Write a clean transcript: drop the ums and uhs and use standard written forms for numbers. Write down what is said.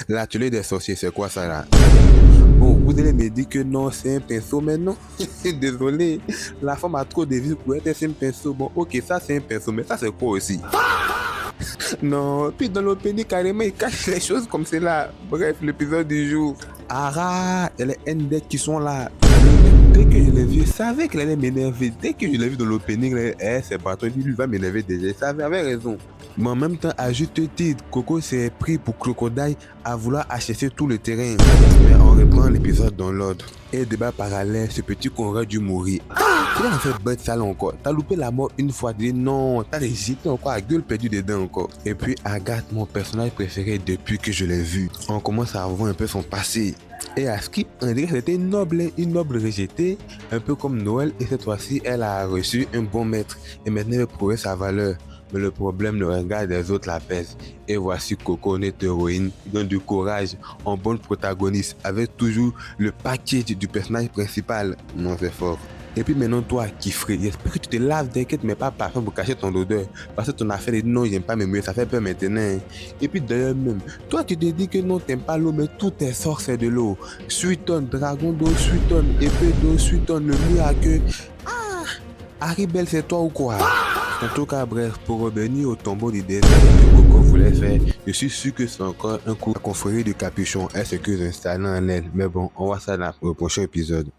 L'atelier des sorciers, c'est quoi ça là? Bon, vous allez me dire que non, c'est un pinceau, mais non. Désolé, la femme a trop de vie pour être un pinceau. Bon, ok, ça c'est un pinceau, mais ça c'est quoi aussi? Non, puis dans l'opening, carrément, il cache les choses comme c'est là. Bref, l'épisode du jour. Ara et les NDEC qui sont là. Dès que je l'ai vu, je savais qu'elle allait m'énerver. Dès que je l'ai vu dans l'opening, c'est pas toi, lui va m'énerver déjà. Je savais, avait raison. Mais en même temps, à juste titre, Coco s'est pris pour Crocodile à vouloir acheter tout le terrain. Mais on reprend l'épisode dans l'ordre. Et débat parallèle, ce petit con aurait dû mourir. Tu l'as fait bête sale encore. T'as loupé la mort une fois, tu dis non, t'as les jeté encore à gueule perdue dedans encore. Et puis Agathe, mon personnage préféré depuis que je l'ai vu. On commence à voir un peu son passé. Et à Skip, on dirait que c'était une noble rejetée, un peu comme Noël. Et cette fois-ci, elle a reçu un bon maître. Et maintenant, elle veut prouver sa valeur. Mais le problème, le regard des autres la pèse. Et voici Coco, notre héroïne, qui donne du courage en bonne protagoniste, avec toujours le package du personnage principal. Non, c'est fort. Et puis maintenant, toi, Kifré, j'espère que tu te laves, t'inquiète, mais pas parfum pour cacher ton odeur. Parce que ton affaire est non, j'aime pas mes murs, ça fait peur maintenant. Et puis d'ailleurs même, toi, tu te dis que non, t'aimes pas l'eau, mais tout tes sorts, c'est de l'eau. Suiton, dragon d'eau, Suiton, épée d'eau, Suiton, le miracle. Ah, Haribel, c'est toi ou quoi? En tout cas, bref, pour revenir au tombeau du désert que Coco voulait faire, je suis sûr que c'est encore un coup. La confrérie du capuchon, elle s'excuse installant en elle. Mais bon, on voit ça dans le prochain épisode.